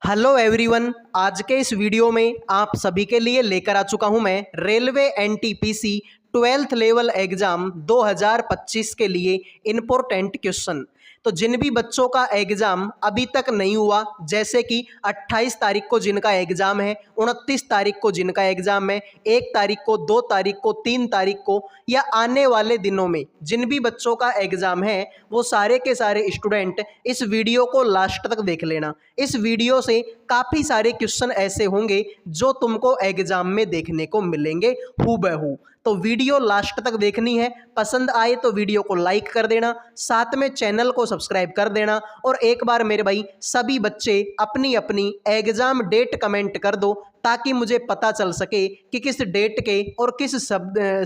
Hello everyone, आज के इस वीडियो में आप सभी के लिए लेकर आ चुका हूं मैं railway NTPC 12th level exam 2025 के लिए इम्पोर्टेंट क्वेश्चन। तो जिन भी बच्चों का एग्जाम अभी तक नहीं हुआ, जैसे कि 28 तारीख को जिनका एग्जाम है, 29 तारीख को जिनका एग्जाम है, 1 तारीख को, 2 तारीख को, 3 तारीख को या आने वाले दिनों में जिन भी बच्चों का एग्जाम है, वो सारे के सारे स्टूडेंट इस वीडियो को लास्ट तक देख लेना। इस वीडियो से काफ़ी सारे क्वेश्चन ऐसे होंगे जो तुमको एग्जाम में देखने को मिलेंगे हूबहू। तो वीडियो लास्ट तक देखनी है। पसंद आए तो वीडियो को लाइक कर देना, साथ में चैनल को सब्सक्राइब कर देना। और एक बार मेरे भाई सभी बच्चे अपनी अपनी एग्जाम डेट कमेंट कर दो, ताकि मुझे पता चल सके कि किस डेट के और किस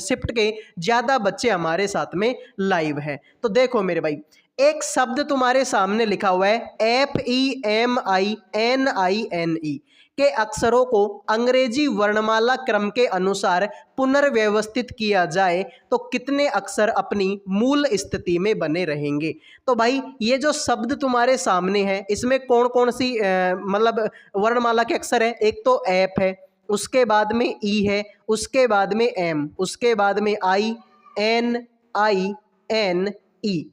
शिफ्ट के ज़्यादा बच्चे हमारे साथ में लाइव हैं। तो देखो मेरे भाई, एक शब्द तुम्हारे सामने लिखा हुआ है FEMININE के अक्षरों को अंग्रेजी वर्णमाला क्रम के अनुसार पुनर्व्यवस्थित किया जाए तो कितने अक्षर अपनी मूल स्थिति में बने रहेंगे। तो भाई ये जो शब्द तुम्हारे सामने है, इसमें कौन कौन सी मतलब वर्णमाला के अक्षर है। एक तो एफ है, उसके बाद में ई है, उसके बाद में एम, उसके बाद में ININE।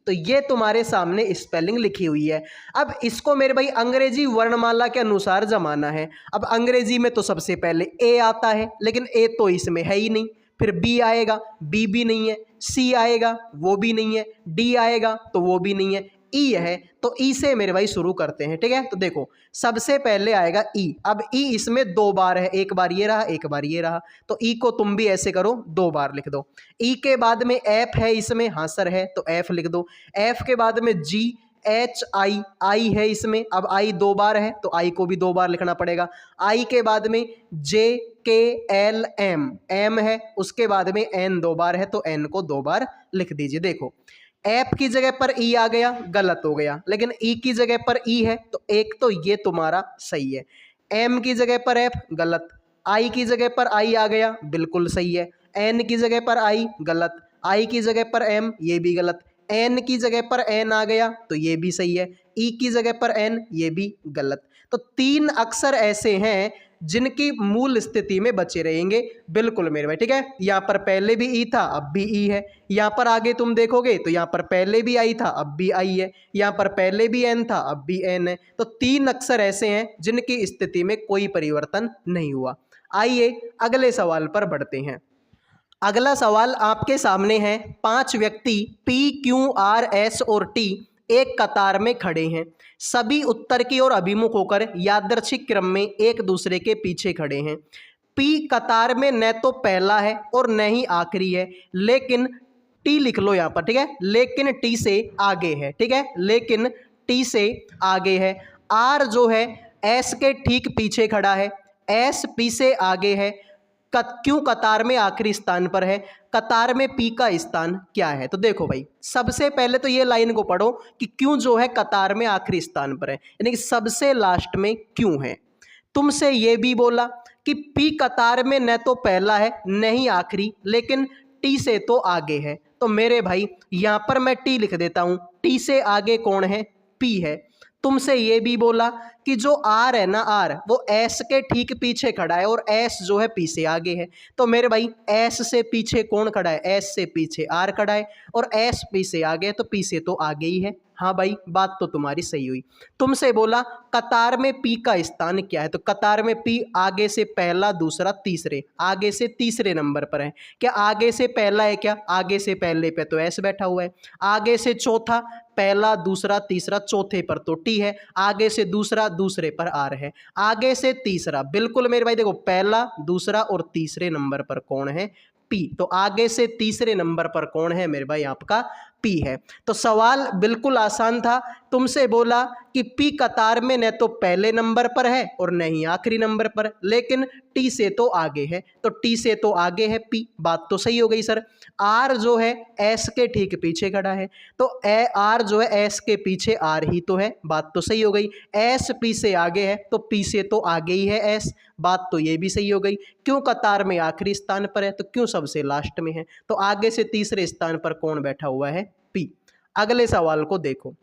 तो ये तुम्हारे सामने स्पेलिंग लिखी हुई है। अब इसको मेरे भाई अंग्रेजी वर्णमाला के अनुसार जमाना है। अब अंग्रेजी में तो सबसे पहले ए आता है, लेकिन ए तो इसमें है ही नहीं। फिर बी आएगा, बी भी नहीं है। सी आएगा, वो भी नहीं है। डी आएगा तो वो भी नहीं है। ई है, तो ई से मेरे भाई शुरू करते हैं। ठीक है, तो देखो सबसे पहले आएगा ई। अब ई इसमें 2 बार है, एक बार ये रहा, एक बार ये रहा। तो ई को तुम भी ऐसे करो, 2 बार लिख दो। ई के बाद में एफ है इसमें, हाँ सर है, तो एफ लिख दो। एफ के बाद में GHI, आई है इसमें। अब आई 2 बार है, तो आई को भी 2 बार लिखना पड़ेगा। आई के बाद में JKLM, एम है। उसके बाद में N 2 बार है, तो N को 2 बार लिख दीजिए। देखो एफ की जगह पर ई आ गया, गलत हो गया, लेकिन ई की जगह पर ई है, तो एक तो ये तुम्हारा सही है। एम की जगह पर एफ, गलत। आई की जगह पर आई आ गया, बिल्कुल सही है। एन की जगह पर आई, गलत। आई की जगह पर एम, ये भी गलत। एन की जगह पर एन आ गया, तो ये भी सही है। ई की जगह पर एन, ये भी गलत। तो 3 अक्षर ऐसे हैं जिनकी मूल स्थिति में बचे रहेंगे। बिल्कुल मेरे भाई, ठीक है। यहाँ पर पहले भी ई था, अब भी ई है। यहाँ पर आगे तुम देखोगे तो यहाँ पर पहले भी आई था, अब भी आई है। यहाँ पर पहले भी एन था, अब भी एन है। तो 3 अक्षर ऐसे हैं जिनकी स्थिति में कोई परिवर्तन नहीं हुआ। आइए अगले सवाल पर बढ़ते हैं। अगला सवाल आपके सामने है। 5 व्यक्ति PQRS और T एक कतार में खड़े हैं। सभी उत्तर की ओर अभिमुख होकर यादृच्छिक क्रम में एक दूसरे के पीछे खड़े हैं। P कतार में न तो पहला है और न ही आखिरी है, लेकिन T लिख लो यहाँ पर, ठीक है। लेकिन T से आगे है, ठीक है, लेकिन T से आगे है। R जो है S के ठीक पीछे खड़ा है। S P से आगे है। क्यों कतार में आखिरी स्थान पर है? कतार में पी का स्थान क्या है? तो देखो भाई, सबसे पहले तो ये लाइन को पढ़ो कि क्यों जो है कतार में आखिरी स्थान पर है, यानी कि सबसे लास्ट में क्यों है। तुमसे ये भी बोला कि पी कतार में न तो पहला है न ही आखिरी, लेकिन टी से तो आगे है। तो मेरे भाई यहां पर मैं टी लिख देता हूं। टी से आगे कौन है? पी है। तुमसे ये भी बोला कि जो आर है ना, आर वो एस के ठीक पीछे खड़ा है और एस जो है पी से आगे है। तो मेरे भाई एस से पीछे कौन खड़ा है? एस से पीछे आर खड़ा है और एस पी से आगे है, तो पी से तो आगे ही है। हाँ भाई, बात तो तुम्हारी सही हुई। तुमसे बोला कतार में पी का स्थान क्या है, तो कतार में पी आगे से पहला, दूसरा, तीसरे, आगे से तीसरे नंबर पर है। क्या आगे से पहला है? क्या आगे से पहले पे तो एस बैठा हुआ है। आगे से चौथा, पहला, दूसरा, तीसरा, चौथे पर तो टी है। आगे से दूसरा, दूसरे पर आर है। आगे से तीसरा, बिल्कुल मेरे भाई देखो, पहला, दूसरा और तीसरे नंबर पर कौन है? पी। तो आगे से तीसरे नंबर पर कौन है मेरे भाई? आपका पी है। तो सवाल बिल्कुल आसान था। तुमसे बोला कि पी कतार में न तो पहले नंबर पर है और न ही आखिरी नंबर पर, लेकिन टी से तो आगे है। तो टी से तो आगे है पी, बात तो सही हो गई सर। आर जो है एस के ठीक पीछे खड़ा है, तो आर जो है एस के पीछे आर ही तो है, बात तो सही हो गई। एस पी से आगे है, तो पी से तो आगे ही है एस, बात तो ये भी सही हो गई। क्यों कतार में आखिरी स्थान पर है, तो क्यों सबसे लास्ट में है, तो आगे से तीसरे स्थान पर कौन बैठा हुआ है? पी। अगले सवाल को देखो।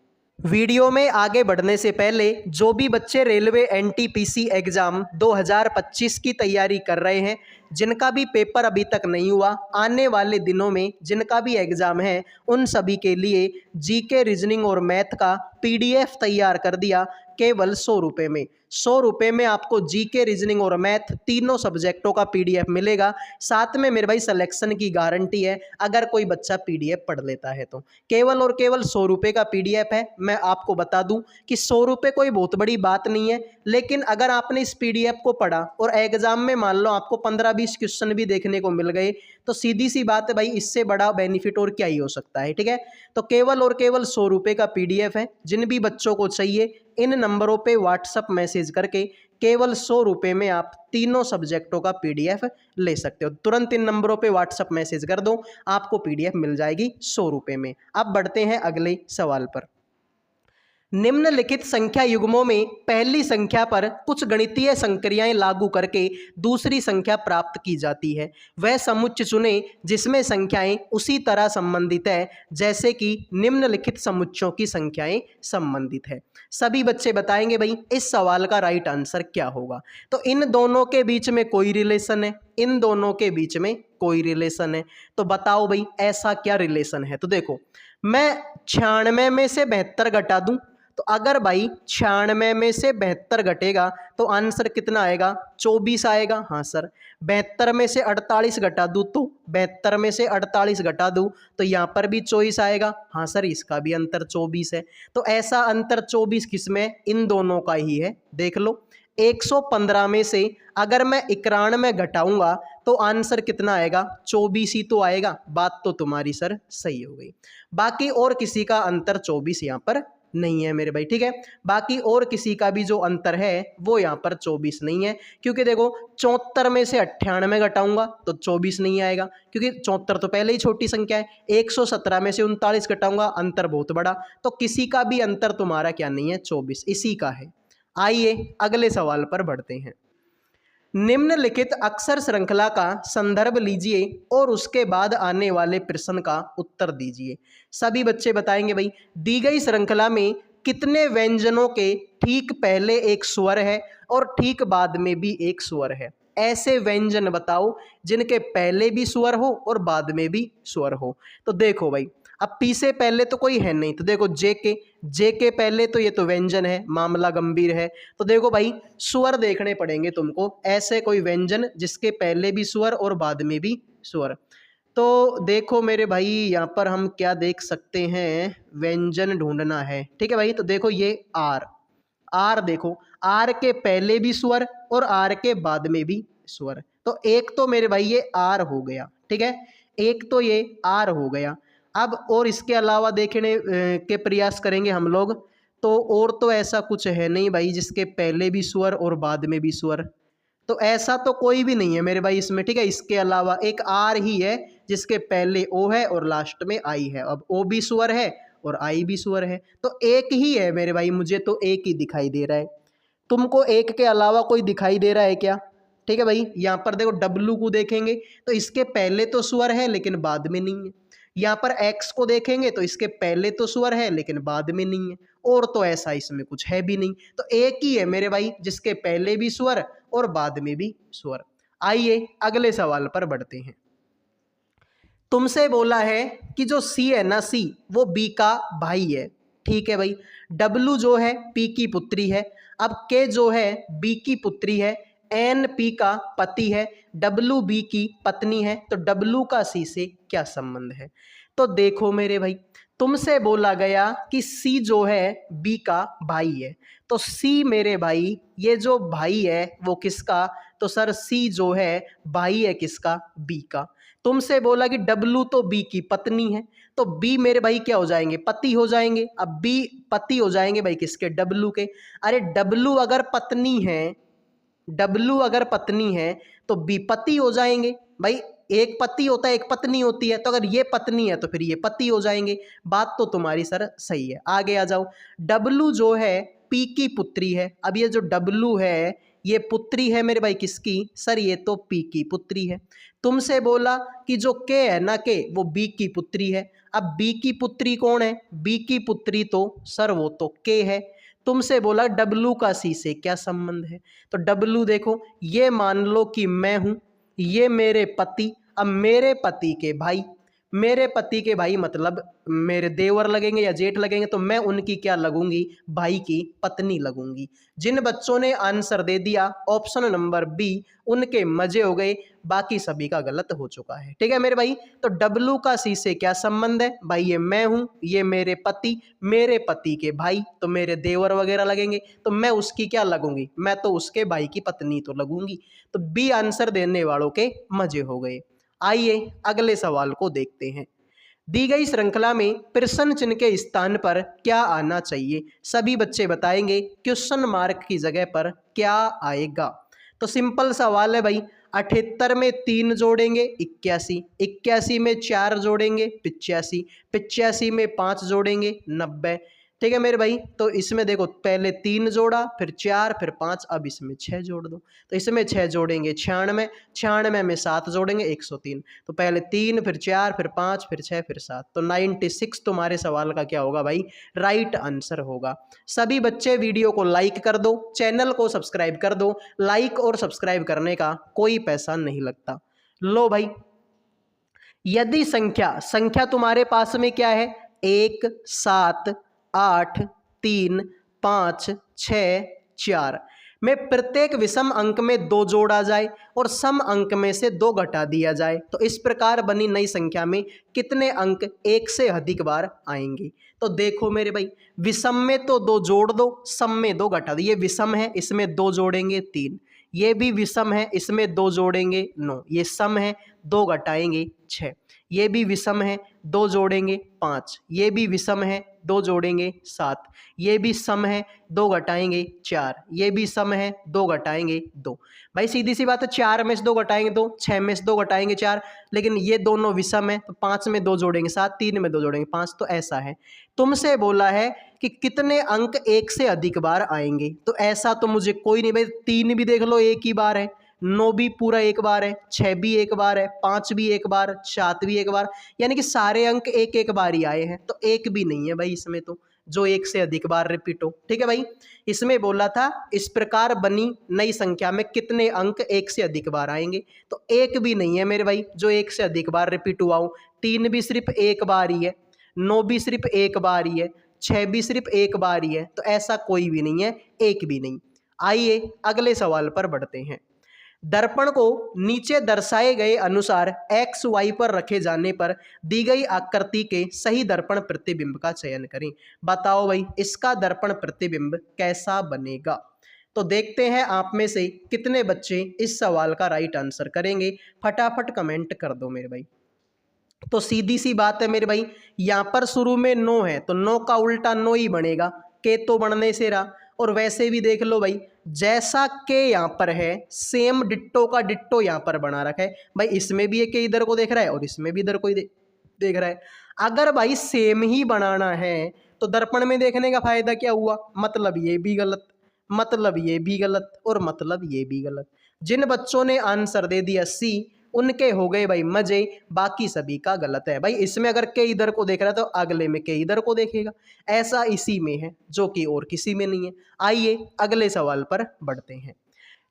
वीडियो में आगे बढ़ने से पहले जो भी बच्चे रेलवे एनटीपीसी एग्ज़ाम 2025 की तैयारी कर रहे हैं, जिनका भी पेपर अभी तक नहीं हुआ, आने वाले दिनों में जिनका भी एग्ज़ाम है, उन सभी के लिए जीके रीजनिंग और मैथ का पीडीएफ तैयार कर दिया केवल 100 रुपये में। 100 रुपये में आपको जीके रीजनिंग और मैथ तीनों सब्जेक्टों का पीडीएफ मिलेगा। साथ में मेरे भाई सिलेक्शन की गारंटी है, अगर कोई बच्चा पीडीएफ पढ़ लेता है तो। केवल और केवल 100 रुपये का पीडीएफ है। मैं आपको बता दूं कि 100 रुपये कोई बहुत बड़ी बात नहीं है, लेकिन अगर आपने इस पीडीएफ को पढ़ा और एग्जाम में मान लो आपको 15-20 क्वेश्चन भी देखने को मिल गए, तो सीधी सी बात है भाई, इससे बड़ा बेनिफिट और क्या ही हो सकता है। ठीक है, तो केवल और केवल 100 रुपये का पीडीएफ है। जिन भी बच्चों को चाहिए, इन नंबरों पे व्हाट्सअप मैसेज करके केवल 100 रुपये में आप तीनों सब्जेक्टों का पीडीएफ ले सकते हो। तुरंत इन नंबरों पे व्हाट्सअप मैसेज कर दो, आपको पीडीएफ मिल जाएगी 100 रुपये में। अब बढ़ते हैं अगले सवाल पर। निम्नलिखित संख्या युग्मों में पहली संख्या पर कुछ गणितीय संक्रियाएं लागू करके दूसरी संख्या प्राप्त की जाती है। वह समुच्चय चुनें जिसमें संख्याएं उसी तरह संबंधित है जैसे कि निम्नलिखित समुच्चयों की संख्याएं संबंधित है। सभी बच्चे बताएंगे भाई इस सवाल का राइट आंसर क्या होगा। तो इन दोनों के बीच में कोई रिलेशन है, इन दोनों के बीच में कोई रिलेशन है, तो बताओ भाई ऐसा क्या रिलेशन है। तो देखो, मैं 96 में से 72 घटा दूं, तो अगर भाई 96 में से 72 घटेगा तो आंसर कितना आएगा, 24 आएगा। हाँ सर। 72 में से 48 घटा दूँ तो 72 में से 48 घटा दूँ तो यहाँ पर भी 24 आएगा। हाँ सर, इसका भी अंतर 24 है। तो ऐसा अंतर 24 किसमें, इन दोनों का ही है। देख लो, 115 में से अगर मैं 91 घटाऊंगा तो आंसर कितना आएगा, 24 ही तो आएगा। बात तो तुम्हारी सर सही हो गई। बाकी और किसी का अंतर 24 यहाँ पर नहीं है मेरे भाई। ठीक है, बाकी और किसी का भी जो अंतर है वो यहाँ पर 24 नहीं है, क्योंकि देखो 74 में से 98 घटाऊंगा तो 24 नहीं आएगा, क्योंकि 74 तो पहले ही छोटी संख्या है। 117 में से 39 घटाऊंगा, अंतर बहुत बड़ा, तो किसी का भी अंतर तुम्हारा क्या नहीं है, 24, इसी का है। आइए अगले सवाल पर बढ़ते हैं। निम्नलिखित अक्षर श्रृंखला का संदर्भ लीजिए और उसके बाद आने वाले प्रश्न का उत्तर दीजिए। सभी बच्चे बताएंगे भाई, दी गई श्रृंखला में कितने व्यंजनों के ठीक पहले एक स्वर है और ठीक बाद में भी एक स्वर है। ऐसे व्यंजन बताओ जिनके पहले भी स्वर हो और बाद में भी स्वर हो। तो देखो भाई, अब पी से पहले तो कोई है नहीं, तो देखो जे के पहले तो ये तो व्यंजन है, मामला गंभीर है। तो देखो भाई, स्वर देखने पड़ेंगे तुमको, ऐसे कोई व्यंजन जिसके पहले भी स्वर और बाद में भी स्वर। तो देखो मेरे भाई, यहाँ पर हम क्या देख सकते हैं, व्यंजन ढूंढना है। ठीक है भाई, तो देखो ये आर देखो, आर के पहले भी स्वर और आर के बाद में भी स्वर। तो एक तो मेरे भाई ये आर हो गया। ठीक है, एक तो ये आर हो गया। अब और इसके अलावा देखने के प्रयास करेंगे हम लोग, तो और तो ऐसा कुछ है नहीं भाई जिसके पहले भी स्वर और बाद में भी स्वर। तो ऐसा तो कोई भी नहीं है मेरे भाई इसमें। ठीक है, इसके अलावा एक आर ही है जिसके पहले ओ है और लास्ट में आई है। अब ओ भी स्वर है और आई भी स्वर है, तो एक ही है मेरे भाई, मुझे तो एक ही दिखाई दे रहा है। तुमको एक के अलावा कोई दिखाई दे रहा है क्या? ठीक है भाई, यहाँ पर देखो डब्लू को देखेंगे तो इसके पहले तो स्वर है लेकिन बाद में नहीं है। यहाँ पर एक्स को देखेंगे तो इसके पहले तो स्वर है लेकिन बाद में नहीं है, और तो ऐसा इसमें कुछ है भी नहीं। तो एक ही है मेरे भाई जिसके पहले भी स्वर और बाद में भी स्वर। आइए अगले सवाल पर बढ़ते हैं। तुमसे बोला है कि जो सी है ना, सी वो बी का भाई है। ठीक है भाई, डब्लू जो है पी की पुत्री है। अब के जो है बी की पुत्री है, एन पी का पति है, डब्लू बी की पत्नी है। तो डब्लू का सी से क्या संबंध है? तो देखो मेरे भाई, तुमसे बोला गया कि सी जो है बी का भाई है, तो सी मेरे भाई ये जो भाई है वो किसका? तो सर सी जो है भाई है किसका? बी का। तुमसे बोला कि डब्लू तो बी की पत्नी है, तो बी मेरे भाई क्या हो जाएंगे? पति हो जाएंगे। अब बी पति हो जाएंगे भाई किसके? डब्लू के। अरे डब्लू अगर पत्नी है, डब्लू अगर पत्नी है तो बी पति हो जाएंगे भाई। एक पति होता है एक पत्नी होती है, तो अगर ये पत्नी है तो फिर ये पति हो जाएंगे। बात तो तुम्हारी सर सही है। आगे आ जाओ, डब्लू जो है पी की पुत्री है। अब ये जो डब्लू है ये पुत्री है मेरे भाई किसकी? सर ये तो पी की पुत्री है। तुमसे बोला कि जो के है ना, के वो बी की पुत्री है। अब बी की पुत्री कौन है? बी की पुत्री तो सर वो तो के है। तुमसे बोला डब्लू का सी से क्या संबंध है? तो डब्लू देखो, ये मान लो कि मैं हूं, ये मेरे पति, अब मेरे पति के भाई, मेरे पति के भाई मतलब मेरे देवर लगेंगे या जेठ लगेंगे, तो मैं उनकी क्या लगूंगी? भाई की पत्नी लगूंगी। जिन बच्चों ने आंसर दे दिया ऑप्शन नंबर बी, उनके मजे हो गए, बाकी सभी का गलत हो चुका है। ठीक है मेरे भाई, तो डब्लू का सी से क्या संबंध है भाई? ये मैं हूं, ये मेरे पति के भाई, तो मेरे देवर वगैरह लगेंगे, तो मैं उसकी क्या लगूंगी? मैं तो उसके भाई की पत्नी तो लगूंगी। तो बी आंसर देने वालों के मजे हो गए। आइए अगले सवाल को देखते हैं। दी गई श्रृंखला में प्रश्न चिन्ह के स्थान पर क्या आना चाहिए? सभी बच्चे बताएंगे क्वेश्चन मार्क की जगह पर क्या आएगा। तो सिंपल सवाल है भाई, 78 में 3 जोड़ेंगे 81, 81 में 4 जोड़ेंगे 85, 85 में 5 जोड़ेंगे 90। ठीक है मेरे भाई, तो इसमें देखो पहले 3 जोड़ा, फिर 4, फिर 5, अब इसमें 6 जोड़ दो। तो इसमें 6 जोड़ेंगे 96, 96 में 7 जोड़ेंगे 103। तो पहले 3, फिर 4, फिर 5, फिर 6, फिर 7, तो 96 तुम्हारे सवाल का क्या होगा भाई? राइट आंसर होगा। सभी बच्चे वीडियो को लाइक कर दो, चैनल को सब्सक्राइब कर दो। लाइक और सब्सक्राइब करने का कोई पैसा नहीं लगता। लो भाई, यदि संख्या संख्या तुम्हारे पास में क्या है? 1, 7, 8, 3, 5, 6, 4 में प्रत्येक विषम अंक में 2 जोड़ा जाए और सम अंक में से 2 घटा दिया जाए, तो इस प्रकार बनी नई संख्या में कितने अंक एक से अधिक बार आएंगे? तो देखो मेरे भाई, विषम में तो 2 जोड़ दो, सम में 2 घटा दो। ये विषम है, इसमें 2 जोड़ेंगे 3, ये भी विषम है, इसमें 2 जोड़ेंगे 9, ये सम है, 2 घटाएंगे 6, ये भी विषम है, 2 जोड़ेंगे 5, ये भी विषम है, 2 जोड़ेंगे 7, ये भी सम है, 2 घटाएंगे 4, ये भी सम है, 2 घटाएंगे 2। भाई सीधी सी बात है, 4 में से 2 घटाएंगे 2, 6 में से 2 घटाएंगे 4, लेकिन ये दोनों विषम है, तो 5 में 2 जोड़ेंगे 7, 3 में 2 जोड़ेंगे 5, तो ऐसा है। तुमसे बोला है कि कितने अंक एक से अधिक बार आएंगे, तो ऐसा तो मुझे कोई नहीं भाई। 3 भी देख लो एक ही बार है, 9 भी पूरा एक बार है, 6 भी एक बार है, 5 भी एक बार, 7 भी एक बार, यानी कि सारे अंक एक एक बार ही आए हैं, तो एक भी नहीं है भाई इसमें तो जो एक से अधिक बार रिपीट हो। ठीक है भाई, इसमें बोला था इस प्रकार बनी नई संख्या में कितने अंक एक से अधिक बार आएंगे, तो एक भी नहीं है मेरे भाई जो एक से अधिक बार रिपीट हुआ हो। 3 भी सिर्फ एक बार ही है, 9 भी सिर्फ एक बार ही है, 6 भी सिर्फ एक बार ही है, तो ऐसा कोई भी नहीं है, एक भी नहीं। आइए अगले सवाल पर बढ़ते हैं। दर्पण को नीचे दर्शाए गए अनुसार एक्स वाई पर रखे जाने पर दी गई आकृति के सही दर्पण प्रतिबिंब का चयन करें। बताओ भाई इसका दर्पण प्रतिबिंब कैसा बनेगा? तो देखते हैं आप में से कितने बच्चे इस सवाल का राइट आंसर करेंगे। फटाफट कमेंट कर दो मेरे भाई। तो सीधी सी बात है मेरे भाई, यहाँ पर शुरू में 9 है, तो 9 का उल्टा 9 ही बनेगा, के तो बनने से रहा। और वैसे भी देख लो भाई, जैसा के यहाँ पर है सेम डिट्टो का डिट्टो यहाँ पर बना रखा है भाई। इसमें भी एक के इधर को देख रहा है और इसमें भी इधर को देख रहा है। अगर भाई सेम ही बनाना है तो दर्पण में देखने का फायदा क्या हुआ? मतलब ये भी गलत, मतलब ये भी गलत, और मतलब ये भी गलत। जिन बच्चों ने आंसर दे दिया सी, उनके हो गए भाई मजे, बाकी सभी का गलत है भाई। इसमें अगर के इधर को देख रहा है तो अगले में के इधर को देखेगा, ऐसा इसी में है जो कि और किसी में नहीं है। आइए अगले सवाल पर बढ़ते हैं।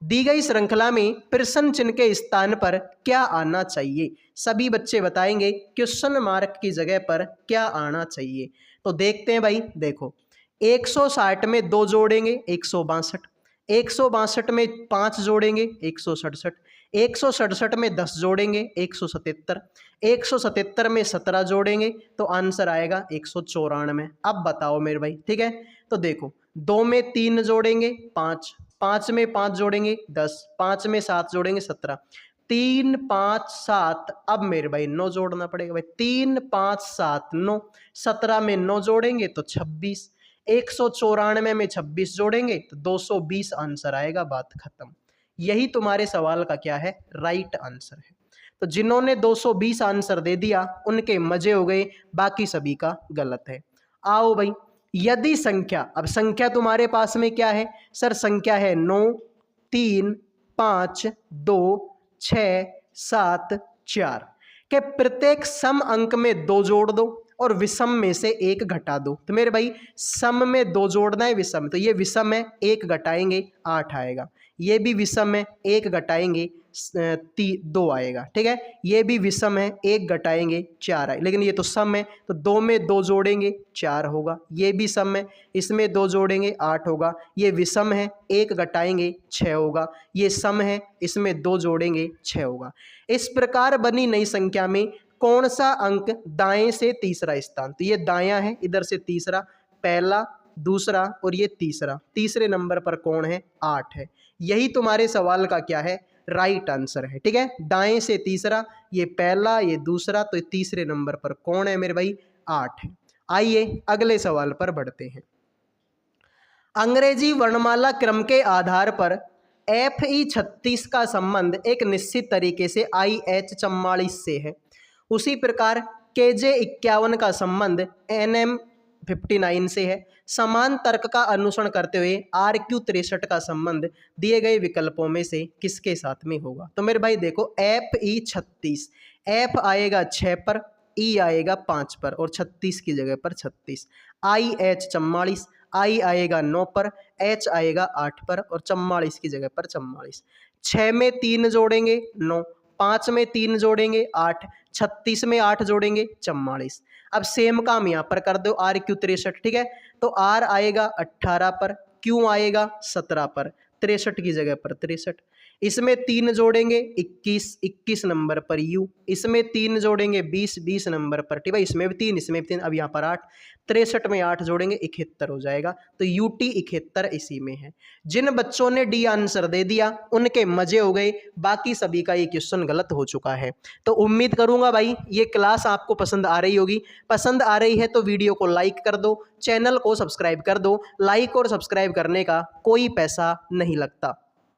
दी गई श्रृंखला में प्रश्न चिन्ह के स्थान पर क्या आना चाहिए? सभी बच्चे बताएंगे क्वेश्चन मार्क की जगह पर क्या आना चाहिए। तो देखते हैं भाई, देखो 160 में 2 जोड़ेंगे 162, 162 में 5 जोड़ेंगे 167, 167 में 10 जोड़ेंगे 177, 177 में 17 जोड़ेंगे तो आंसर आएगा 194। अब बताओ मेरे भाई, ठीक है, तो देखो 2 में 3 जोड़ेंगे 5, 5 में 5 जोड़ेंगे 10, 5 में 7 जोड़ेंगे 17, 3, 5, 7, अब मेरे भाई 9 जोड़ना पड़ेगा भाई। 3, 5, 7, 9, 17 में 9 जोड़ेंगे तो 26, 194 में 26 जोड़ेंगे तो 220 आंसर आएगा, बात खत्म। यही तुम्हारे सवाल का क्या है? राइट आंसर है। तो जिन्होंने 220 आंसर दे दिया उनके मजे हो गए, बाकी सभी का गलत है। आओ भाई, यदि संख्या, अब संख्या तुम्हारे पास में क्या है सर? संख्या है 9, 3, 5, 2, 6, 7, 4 के प्रत्येक सम अंक में 2 जोड़ दो और विषम में से एक घटा दो। तो मेरे भाई सम में 2 जोड़ना है, विषम, तो ये विषम है, 1 घटाएंगे 8 आएगा। ये भी विषम है, 1 घटाएंगे 2 आएगा। ठीक है, ये भी विषम है, 1 घटाएंगे 4 आएगा। लेकिन ये तो सम है, तो 2 में 2 जोड़ेंगे 4 होगा। ये भी सम है, इसमें 2 जोड़ेंगे 8 होगा। ये विषम है, 1 घटाएंगे 6 होगा। ये सम है, इसमें 2 जोड़ेंगे 6 होगा। इस प्रकार बनी नई संख्या में कौन सा अंक दाएं से तीसरा स्थान, तो ये दायां है, इधर से तीसरा, पहला, दूसरा और ये तीसरा, तीसरे नंबर पर कौन है, 8 है। यही तुम्हारे सवाल का क्या है, राइट आंसर है। ठीक है, दाएं से तीसरा, ये पहला, ये दूसरा, तो ये तीसरे नंबर पर कौन है मेरे भाई, 8 है। आइए अगले सवाल पर बढ़ते हैं। अंग्रेजी वर्णमाला क्रम के आधार पर FE 36 का संबंध एक निश्चित तरीके से IH 44 से है। उसी प्रकार KJ 51 का संबंध NM 59 से है। समान तर्क का अनुसरण करते हुए RQ 63 का संबंध दिए गए विकल्पों में से किसके साथ में होगा। तो मेरे भाई देखो, FE 36, F आएगा 6 पर, E आएगा 5 पर और 36 की जगह पर 36, IH 44, I आएगा 9 पर, H आएगा 8 पर और 44 की जगह पर 44। 6 में 3 जोड़ेंगे 9, 5 में 3 जोड़ेंगे 8, 36 में 8 जोड़ेंगे 44। अब सेम काम यहाँ पर कर दो, RQ 63। ठीक है, तो R आएगा 18 पर, Q आएगा 17 पर, 63 की जगह पर 63। इसमें 3 जोड़ेंगे 21, 21 नंबर पर U। इसमें 3 जोड़ेंगे 20, 20 नंबर पर T। भाई इसमें भी 3, इसमें भी 3, अब यहाँ पर 8, 63 में 8 जोड़ेंगे 71 हो जाएगा। तो UT 71 इसी में है। जिन बच्चों ने डी आंसर दे दिया उनके मजे हो गए, बाकी सभी का ये क्वेश्चन गलत हो चुका है। तो उम्मीद करूंगा भाई ये क्लास आपको पसंद आ रही होगी। पसंद आ रही है तो वीडियो को लाइक कर दो, चैनल को सब्सक्राइब कर दो। लाइक और सब्सक्राइब करने का कोई पैसा नहीं लगता।